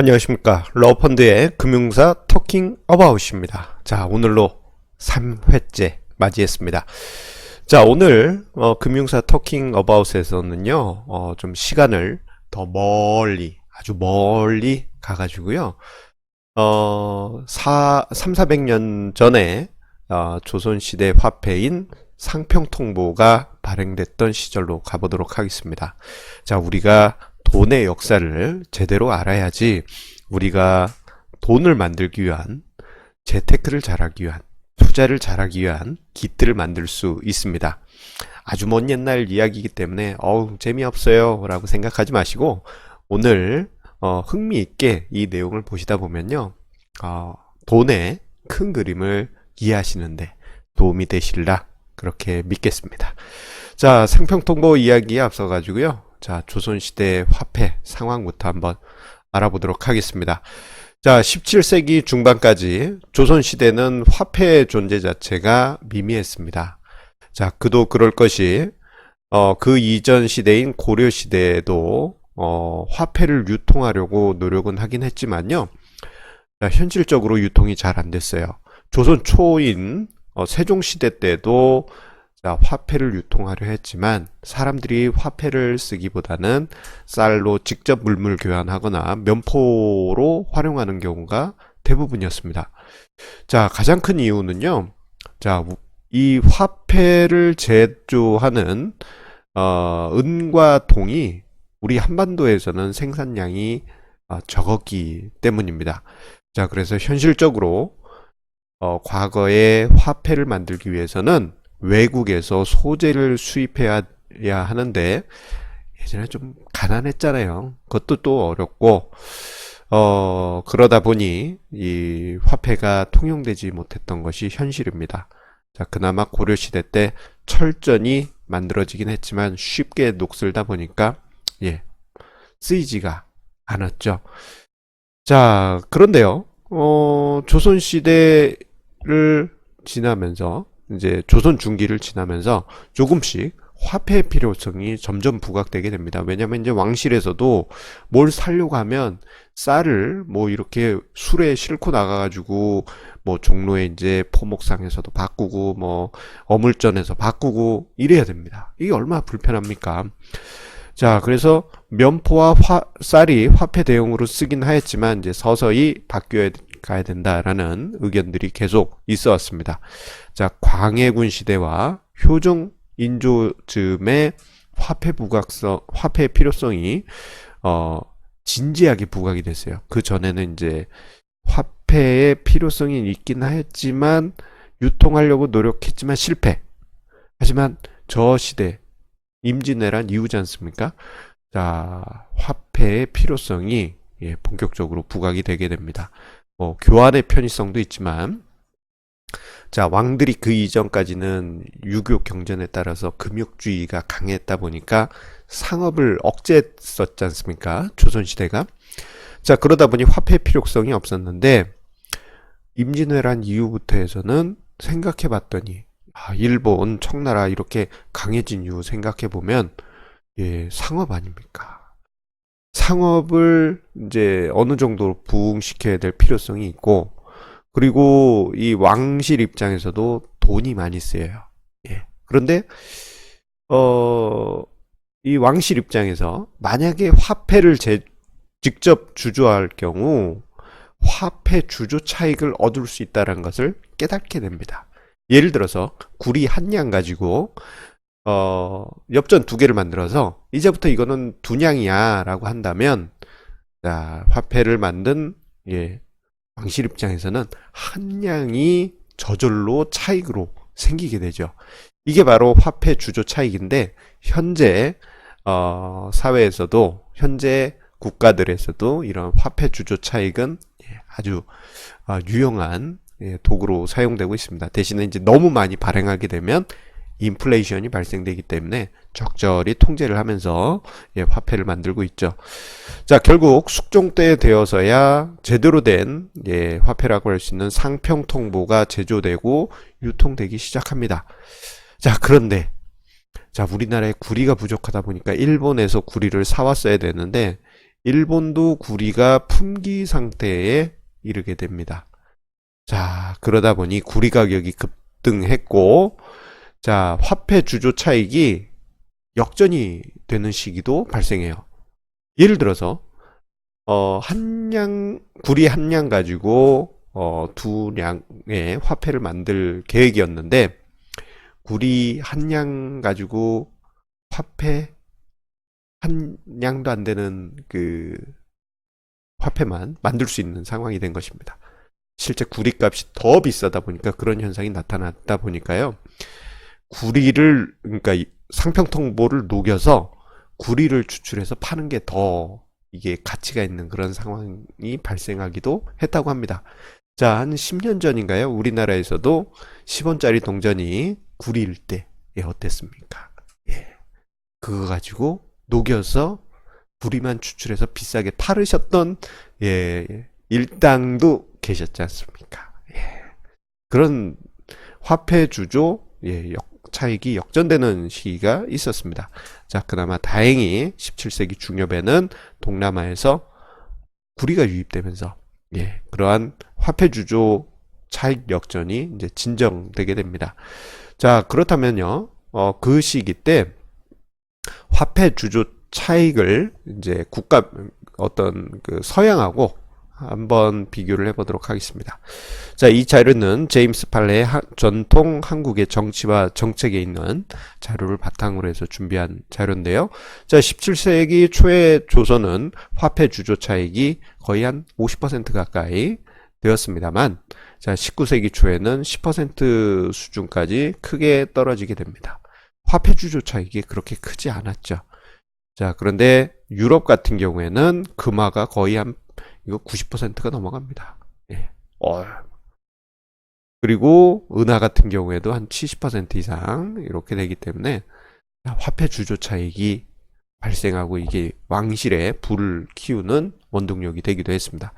안녕하십니까. 러펀드의 금융사 토킹 어바웃입니다. 자, 오늘로 3회째 맞이했습니다. 자, 오늘 금융사 토킹 어바웃에서는요, 좀 시간을 더 멀리, 아주 멀리 가가지고요, 400년 전에 조선시대 화폐인 상평통보가 발행됐던 시절로 가보도록 하겠습니다. 자, 우리가 돈의 역사를 제대로 알아야지 우리가 돈을 만들기 위한, 재테크를 잘하기 위한, 투자를 잘하기 위한 기틀을 만들 수 있습니다. 아주 먼 옛날 이야기이기 때문에 재미없어요 라고 생각하지 마시고 오늘 흥미있게 이 내용을 보시다 보면요, 돈의 큰 그림을 이해하시는데 도움이 되시리라 그렇게 믿겠습니다. 자, 상평통보 이야기에 앞서 가지고요, 자, 조선시대 화폐 상황부터 한번 알아보도록 하겠습니다. 자, 17세기 중반까지 조선시대는 화폐의 존재 자체가 미미했습니다. 자, 그도 그럴 것이 그 이전 시대인 고려시대에도 화폐를 유통하려고 노력은 하긴 했지만요, 자, 현실적으로 유통이 잘 안 됐어요. 조선 초인 세종시대 때도 자, 화폐를 유통하려 했지만 사람들이 화폐를 쓰기보다는 쌀로 직접 물물 교환하거나 면포로 활용하는 경우가 대부분이었습니다. 자, 가장 큰 이유는요, 자, 이 화폐를 제조하는 은과 동이 우리 한반도에서는 생산량이 적었기 때문입니다. 자, 그래서 현실적으로 과거에 화폐를 만들기 위해서는 외국에서 소재를 수입해야 하는데 예전에 좀 가난했잖아요. 그것도 또 어렵고 그러다 보니 이 화폐가 통용되지 못했던 것이 현실입니다. 자, 그나마 고려시대 때 철전이 만들어지긴 했지만 쉽게 녹슬다 보니까 쓰이지가 않았죠. 자, 그런데요, 조선시대를 지나면서 이제 조선 중기를 지나면서 조금씩 화폐의 필요성이 점점 부각되게 됩니다. 왜냐하면 이제 왕실에서도 뭘 사려고 하면 쌀을 뭐 이렇게 술에 싣고 나가가지고 뭐 종로에 이제 포목상에서도 바꾸고 뭐 어물전에서 바꾸고 이래야 됩니다. 이게 얼마나 불편합니까? 자, 그래서 면포와 쌀이 화폐 대용으로 쓰긴 하였지만 이제 서서히 바뀌어야 가야 된다라는 의견들이 계속 있어 왔습니다. 자, 광해군 시대와 효종 인조 즈음에 화폐의 필요성이 진지하게 부각이 됐어요. 그 전에는 이제 화폐의 필요성이 있긴 하였지만 유통하려고 노력했지만 실패. 하지만 저 시대 임진왜란 이후지 않습니까? 자, 화폐의 필요성이 본격적으로 부각이 되게 됩니다. 교환의 편의성도 있지만, 자, 왕들이 그 이전까지는 유교 경전에 따라서 금욕주의가 강했다 보니까 상업을 억제했었지 않습니까? 조선시대가. 자, 그러다 보니 화폐 필요성이 없었는데 임진왜란 이후부터 해서는 생각해 봤더니 일본, 청나라 이렇게 강해진 이후 생각해 보면 상업 아닙니까? 상업을 이제 어느 정도 부흥시켜야 될 필요성이 있고, 그리고 이 왕실 입장에서도 돈이 많이 쓰여요. 그런데 이 왕실 입장에서 만약에 화폐를 직접 주조할 경우 화폐 주조 차익을 얻을 수 있다는 것을 깨닫게 됩니다. 예를 들어서 구리 한 냥 가지고 엽전 2개를 만들어서 이제부터 이거는 2냥이야 라고 한다면, 자, 화폐를 만든 왕실 입장에서는 한 냥이 저절로 차익으로 생기게 되죠. 이게 바로 화폐 주조 차익인데 현재 사회에서도, 현재 국가들에서도 이런 화폐 주조 차익은 아주 유용한 도구로 사용되고 있습니다. 대신에 이제 너무 많이 발행하게 되면 인플레이션이 발생되기 때문에 적절히 통제를 하면서 화폐를 만들고 있죠. 자, 결국 숙종 때 되어서야 제대로 된 화폐라고 할 수 있는 상평통보가 제조되고 유통되기 시작합니다. 자, 그런데 자, 우리나라에 구리가 부족하다 보니까 일본에서 구리를 사왔어야 되는데 일본도 구리가 품귀 상태에 이르게 됩니다. 자, 그러다 보니 구리 가격이 급등했고, 자, 화폐 주조 차익이 역전이 되는 시기도 발생해요. 예를 들어서 구리 한 냥 가지고 두 냥의 화폐를 만들 계획이었는데, 구리 한 냥 가지고 화폐 한 냥도 안 되는 그 화폐만 만들 수 있는 상황이 된 것입니다. 실제 구리 값이 더 비싸다 보니까 그런 현상이 나타났다 보니까요. 구리를, 그러니까 상평통보를 녹여서 구리를 추출해서 파는 게 더 이게 가치가 있는 그런 상황이 발생하기도 했다고 합니다. 자, 한 10년 전인가요? 우리나라에서도 10원짜리 동전이 구리일 때, 예, 어땠습니까? 예, 그거 가지고 녹여서 구리만 추출해서 비싸게 팔으셨던, 예, 일당도 계셨지 않습니까? 예, 그런 화폐 주조, 예, 차익이 역전되는 시기가 있었습니다. 자, 그나마 다행히 17세기 중엽에는 동남아에서 구리가 유입되면서, 예, 그러한 화폐 주조 차익 역전이 이제 진정되게 됩니다. 자, 그렇다면요, 그 시기 때 화폐 주조 차익을 이제 어떤 그 서양하고 한번 비교를 해보도록 하겠습니다. 자, 이 자료는 제임스 팔레의 전통 한국의 정치와 정책에 있는 자료를 바탕으로 해서 준비한 자료인데요. 자, 17세기 초의 조선은 화폐 주조 차익이 거의 한 50% 가까이 되었습니다만, 자, 19세기 초에는 10% 수준까지 크게 떨어지게 됩니다. 화폐 주조 차익이 그렇게 크지 않았죠. 자, 그런데 유럽 같은 경우에는 금화가 거의 한 이거 90%가 넘어갑니다. 예. 그리고 은하 같은 경우에도 한 70% 이상 이렇게 되기 때문에 화폐 주조 차익이 발생하고 이게 왕실에 불을 키우는 원동력이 되기도 했습니다.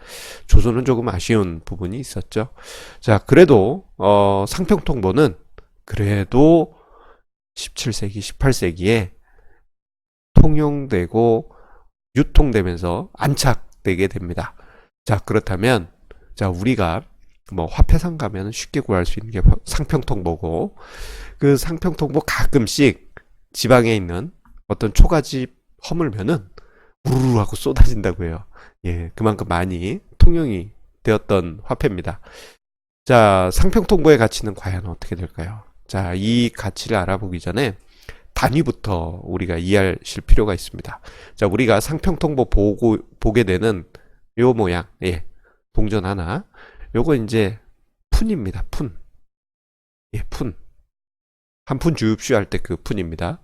조선은 조금 아쉬운 부분이 있었죠. 자, 그래도 상평통보는 그래도 17세기, 18세기에 통용되고 유통되면서 안착되게 됩니다. 자, 그렇다면, 자, 우리가 뭐 화폐상 가면 쉽게 구할 수 있는 게 상평통보고, 그 상평통보 가끔씩 지방에 있는 어떤 초가집 허물면은 우르르 하고 쏟아진다고 해요. 예, 그만큼 많이 통용이 되었던 화폐입니다. 자, 상평통보의 가치는 과연 어떻게 될까요? 자, 이 가치를 알아보기 전에 단위부터 우리가 이해하실 필요가 있습니다. 자, 우리가 상평통보 보게 되는 요 모양, 예, 동전 하나. 요거 이제 푼입니다. 푼. 예, 푼. 한 푼 주입쇼 할 때 그 푼입니다.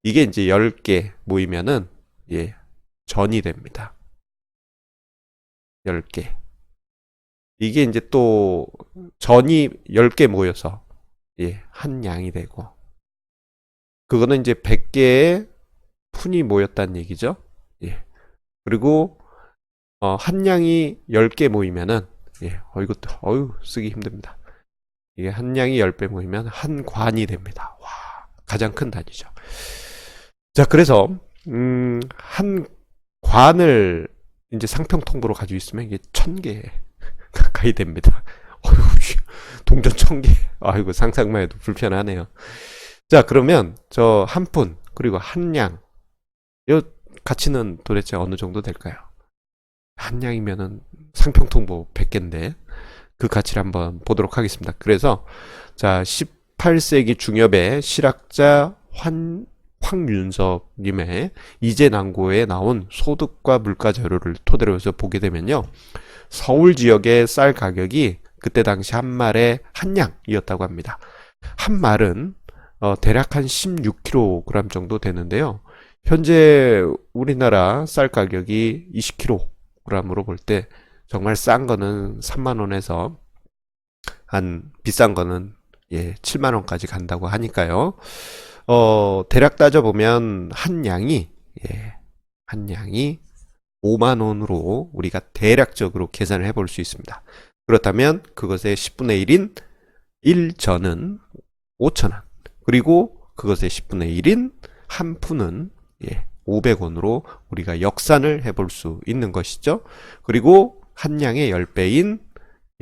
이게 이제 10개 모이면은, 예, 전이 됩니다. 10개. 이게 이제 또 전이 10개 모여서, 예, 한 양이 되고, 그거는 이제 100개의 푼이 모였다는 얘기죠. 예. 그리고 한 양이 10개 모이면은, 예, 이것도 쓰기 힘듭니다. 이게 한 양이 10배 모이면 한 관이 됩니다. 와, 가장 큰 단위죠. 자, 그래서 한 관을 이제 상평통보로 가지고 있으면 이게 1000개 가까이 됩니다. 동전 1000개. 아이고, 상상만 해도 불편하네요. 자, 그러면 저 한 푼 그리고 한 양, 이 가치는 도대체 어느 정도 될까요? 한 양이면은 상평통보 100개인데 그 가치를 한번 보도록 하겠습니다. 그래서 자, 18세기 중엽에 실학자 황윤석님의 이재난고에 나온 소득과 물가 자료를 토대로 해서 보게 되면요, 서울 지역의 쌀 가격이 그때 당시 한 말에 한 양이었다고 합니다. 한 말은 대략 한 16kg 정도 되는데요. 현재 우리나라 쌀 가격이 20kg으로 볼 때 정말 싼 거는 3만 원에서 한 비싼 거는, 예, 7만 원까지 간다고 하니까요. 대략 따져보면 한 양이 5만 원으로 우리가 대략적으로 계산을 해볼 수 있습니다. 그렇다면 그것의 10분의 1인 1전은 5천 원. 그리고 그것의 10분의 1인 한 푼은, 예, 2,500원으로 우리가 역산을 해볼 수 있는 것이죠. 그리고 한 냥의 10배인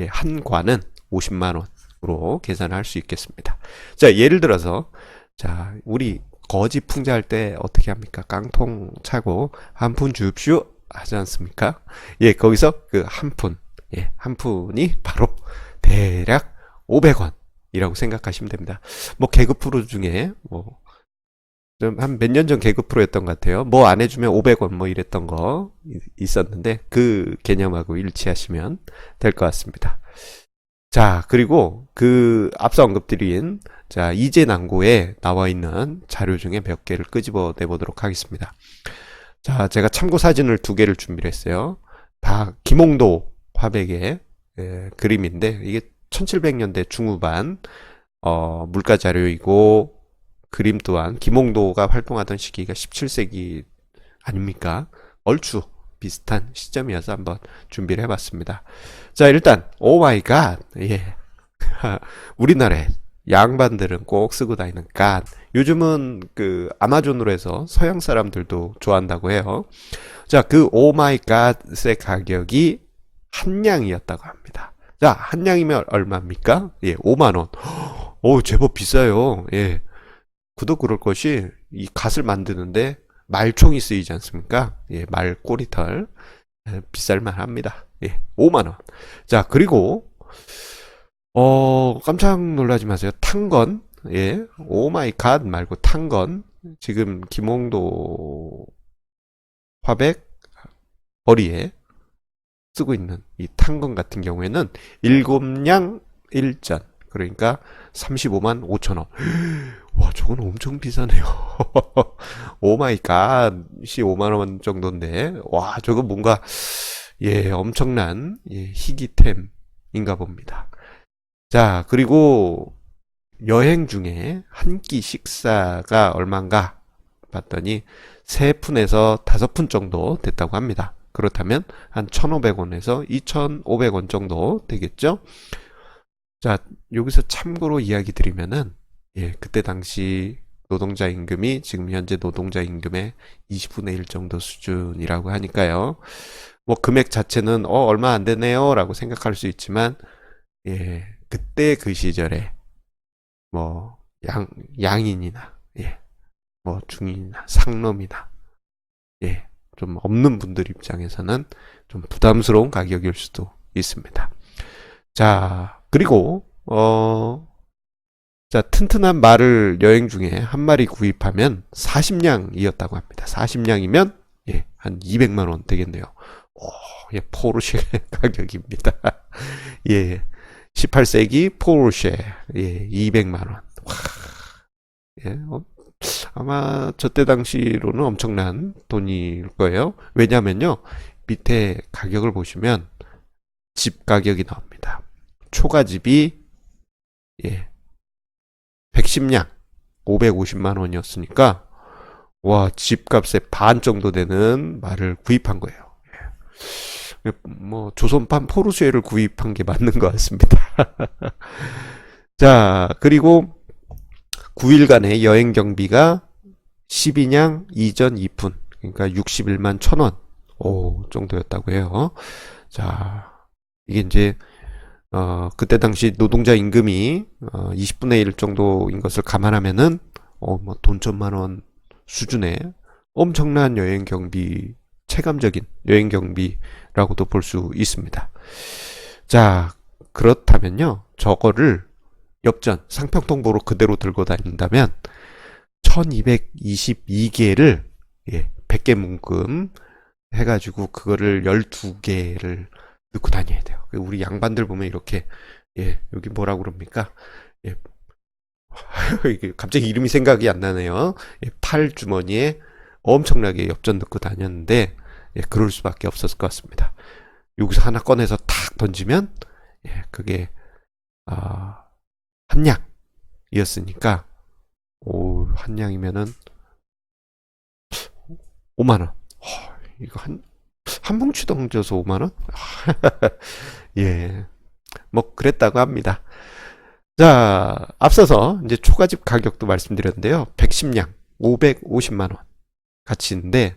한 관은 50만 원으로 계산할 수 있겠습니다. 자, 예를 들어서 자, 우리 거지 풍자할 때 어떻게 합니까? 깡통 차고 한 푼 줍쇼 하지 않습니까? 예, 거기서 그 한 푼, 한 푼이 바로 대략 500원이라고 생각하시면 됩니다. 뭐 개그 프로 중에 뭐 한 몇 년 전 개그 프로였던 것 같아요. 뭐 안 해주면 500원 뭐 이랬던 거 있었는데 그 개념하고 일치하시면 될 것 같습니다. 자, 그리고 그 앞서 언급드린 자, 이재난고에 나와 있는 자료 중에 몇 개를 끄집어 내보도록 하겠습니다. 자, 제가 참고 사진을 2개를 준비를 했어요. 다 김홍도 화백의 그림인데 이게 1700년대 중후반 물가 자료이고 그림 또한 김홍도가 활동하던 시기가 17세기 아닙니까? 얼추 비슷한 시점이어서 한번 준비를 해봤습니다. 자, 일단 오 마이 갓, 우리나라에 양반들은 꼭 쓰고 다니는 갓. 요즘은 그 아마존으로 해서 서양 사람들도 좋아한다고 해요. 자, 그 오 마이 갓의 가격이 한 냥이었다고 합니다. 자, 한 냥이면 얼마입니까? 5만 원. 오, 제법 비싸요. 그도 그럴 것이 이 갓을 만드는데 말총이 쓰이지 않습니까? 말 꼬리털 비쌀만 합니다. 5만 원. 자, 그리고 깜짝 놀라지 마세요. 탄건, 오 마이 갓 말고 탄건. 지금 김홍도 화백 거리에 쓰고 있는 이 탄건 같은 경우에는 7냥 1전. 그러니까 35만 5천 원. 와, 저건 엄청 비싸네요. 오 마이 갓이 5만 원 정도인데, 와, 저거 뭔가, 엄청난, 희귀템인가 봅니다. 자, 그리고 여행 중에 한 끼 식사가 얼마인가 봤더니 3푼에서 5푼 정도 됐다고 합니다. 그렇다면 한 1,500원에서 2,500원 정도 되겠죠? 자, 여기서 참고로 이야기 드리면은, 그때 당시 노동자 임금이 지금 현재 노동자 임금의 20분의 1 정도 수준이라고 하니까요. 뭐 금액 자체는 얼마 안 되네요 라고 생각할 수 있지만, 그때 그 시절에 뭐 양인이나 뭐 중인이나 상놈이나 좀 없는 분들 입장에서는 좀 부담스러운 가격일 수도 있습니다. 자, 그리고 자, 튼튼한 말을 여행 중에 한 마리 구입하면 40냥이었다고 합니다. 40냥이면 한 200만 원 되겠네요. 포르쉐 가격입니다. 18세기 포르쉐 200만 원. 아마 저때 당시로는 엄청난 돈일 거예요. 왜냐면요, 밑에 가격을 보시면 집 가격이 나옵니다. 초가집이 110냥 550만 원이었으니까 와, 집값의 반 정도 되는 말을 구입한 거예요. 뭐 조선판 포르쉐를 구입한 게 맞는 것 같습니다. 자, 그리고 9일간의 여행 경비가 12냥 2전 2푼, 그러니까 61만 1,000원 정도였다고 해요. 자, 이게 이제 그때 당시 노동자 임금이 20분의 1 정도인 것을 감안하면은 뭐 돈 1,000만 원 수준의 엄청난 여행 경비, 체감적인 여행 경비라고도 볼 수 있습니다. 자, 그렇다면요, 저거를 엽전 상평통보로 그대로 들고 다닌다면 1222개를 100개 문금 해가지고 그거를 12개를 넣고 다녀야 돼요. 우리 양반들 보면 이렇게 여기 뭐라고 그럽니까? 이게 갑자기 이름이 생각이 안 나네요. 팔 주머니에 엄청나게 엽전 넣고 다녔는데 그럴 수밖에 없었을 것 같습니다. 여기서 하나 꺼내서 탁 던지면 그게 한 냥이었으니까 한 냥이면은 5만 원. 이거 한 뭉치 던져서 5만 원? 뭐 그랬다고 합니다. 자, 앞서서 이제 초가집 가격도 말씀드렸는데요. 110냥 550만 원. 가치인데,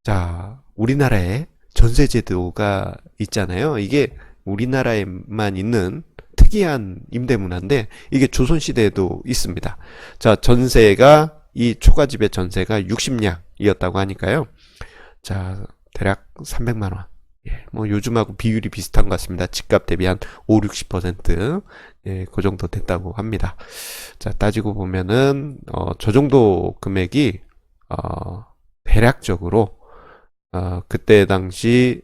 자, 우리나라에 전세제도가 있잖아요. 이게 우리나라에만 있는 특이한 임대 문화인데, 이게 조선시대에도 있습니다. 자, 전세가, 이 초가집의 전세가 60냥이었다고 하니까요. 자, 대략 300만 원. 예, 뭐 요즘하고 비율이 비슷한 것 같습니다. 집값 대비 한 5, 60%, 예, 그 정도 됐다고 합니다. 자, 따지고 보면은 저 정도 금액이 대략적으로 그때 당시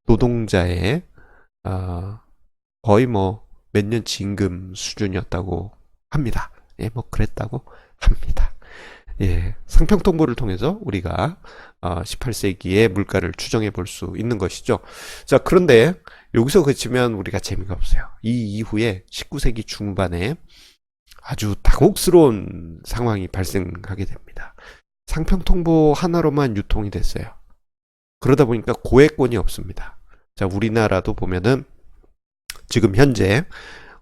노동자의 어, 거의 뭐 몇 년 진금 수준이었다고 합니다. 예, 뭐 그랬다고 합니다. 예, 상평통보를 통해서 우리가 18세기의 물가를 추정해 볼 수 있는 것이죠. 자, 그런데 여기서 그치면 우리가 재미가 없어요. 이 이후에 19세기 중반에 아주 당혹스러운 상황이 발생하게 됩니다. 상평통보 하나로만 유통이 됐어요. 그러다 보니까 고액권이 없습니다. 자, 우리나라도 보면은 지금 현재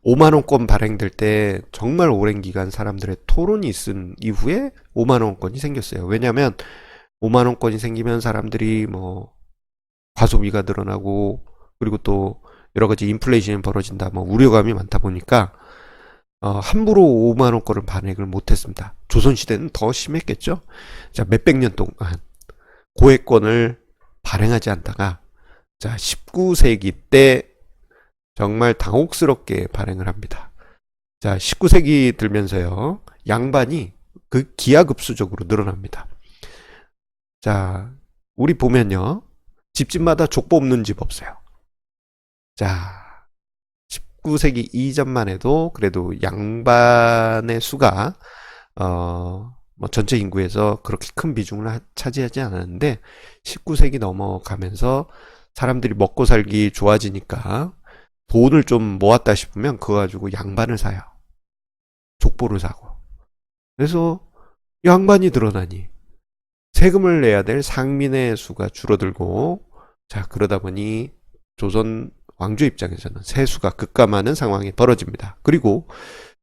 5만원권 발행될 때 정말 오랜 기간 사람들의 토론이 있은 이후에 5만원권이 생겼어요. 왜냐하면 5만원권이 생기면 사람들이 뭐 과소비가 늘어나고, 그리고 또 여러 가지 인플레이션이 벌어진다, 뭐 우려감이 많다 보니까 함부로 5만원권을 발행을 못했습니다. 조선시대는 더 심했겠죠. 자, 몇백 년 동안 고액권을 발행하지 않다가, 자, 19세기 때 정말 당혹스럽게 발행을 합니다. 자, 19세기 들면서요, 양반이 그 기하급수적으로 늘어납니다. 자, 우리 보면요, 집집마다 족보 없는 집 없어요. 자, 19세기 이전만 해도 그래도 양반의 수가 뭐 전체 인구에서 그렇게 큰 비중을 차지하지 않았는데, 19세기 넘어가면서 사람들이 먹고 살기 좋아지니까 돈을 좀 모았다 싶으면 그거 가지고 양반을 사요. 족보를 사고. 그래서 양반이 늘어나니 세금을 내야 될 상민의 수가 줄어들고, 자, 그러다 보니 조선 왕조 입장에서는 세수가 급감하는 상황이 벌어집니다. 그리고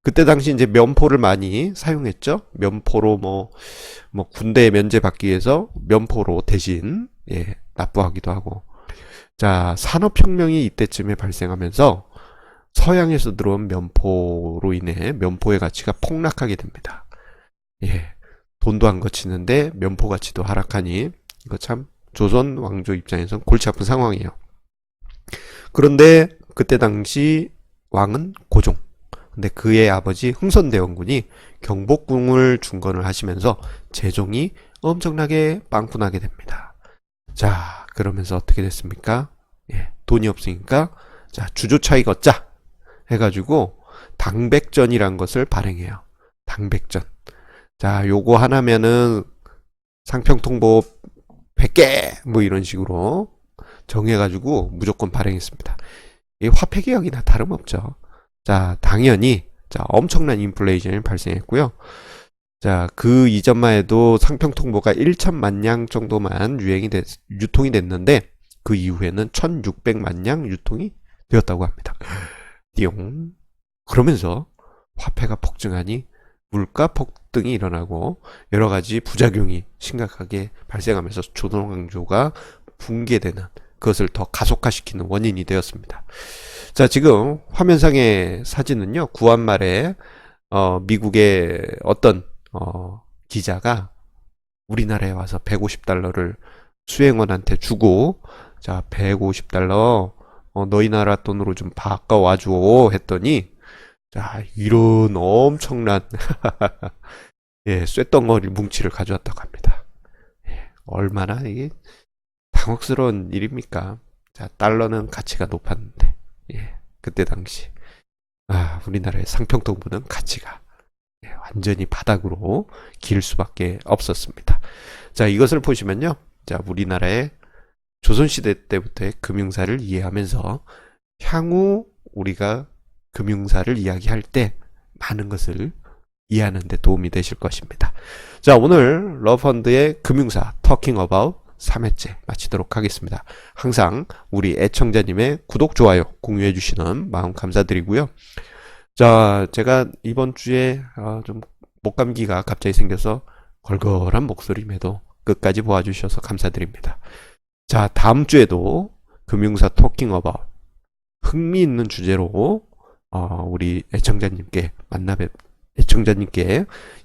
그때 당시 이제 면포를 많이 사용했죠. 면포로 뭐 군대 면제 받기 위해서 면포로 대신, 예, 납부하기도 하고. 자, 산업혁명이 이때쯤에 발생하면서 서양에서 들어온 면포로 인해 면포의 가치가 폭락하게 됩니다. 예, 돈도 안 거치는데 면포 가치도 하락하니 이거 참 조선 왕조 입장에선 골치 아픈 상황이에요. 그런데 그때 당시 왕은 고종. 근데 그의 아버지 흥선대원군이 경복궁을 중건을 하시면서 재종이 엄청나게 빵꾸나게 됩니다. 자, 그러면서 어떻게 됐습니까? 예, 돈이 없으니까, 자, 주조차익 얻자 해가지고 당백전이란 것을 발행해요. 당백전. 자, 요거 하나면은 상평통보 100개 뭐 이런 식으로 정해가지고 무조건 발행했습니다. 이 화폐개혁이나 다름없죠. 자, 당연히, 자, 엄청난 인플레이션이 발생했고요. 자, 그 이전만 해도 상평통보가 1천만 냥 정도만 유통이 됐는데, 그 이후에는 1600만 냥 유통이 되었다고 합니다. 띠용. 그러면서 화폐가 폭증하니 물가 폭등이 일어나고 여러 가지 부작용이 심각하게 발생하면서 조선왕조가 붕괴되는, 그것을 더 가속화시키는 원인이 되었습니다. 자, 지금 화면상의 사진은요, 구한 말에 미국의 어떤 기자가 우리나라에 와서 150달러를 수행원한테 주고, 자, 150달러 너희 나라 돈으로 좀 바꿔와줘 했더니, 자, 이런 엄청난 예, 쇳덩어리 뭉치를 가져왔다고 합니다. 예, 얼마나 이게 당혹스러운 일입니까? 자, 달러는 가치가 높았는데, 예, 그때 당시 우리나라의 상평통보는 가치가, 예, 완전히 바닥으로 길 수밖에 없었습니다. 자, 이것을 보시면요, 자, 우리나라의 조선시대 때부터의 금융사를 이해하면서 향후 우리가 금융사를 이야기할 때 많은 것을 이해하는 데 도움이 되실 것입니다. 자, 오늘 러펀드의 금융사 Talking About 3회째 마치도록 하겠습니다. 항상 우리 애청자님의 구독, 좋아요 공유해 주시는 마음 감사드리고요. 자, 제가 이번 주에 좀 목감기가 갑자기 생겨서 걸걸한 목소리임에도 끝까지 보아주셔서 감사드립니다. 자, 다음 주에도 금융사 토킹 어바웃 흥미있는 주제로 우리 애청자님께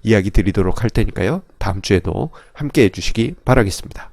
이야기 드리도록 할 테니까요. 다음 주에도 함께 해주시기 바라겠습니다.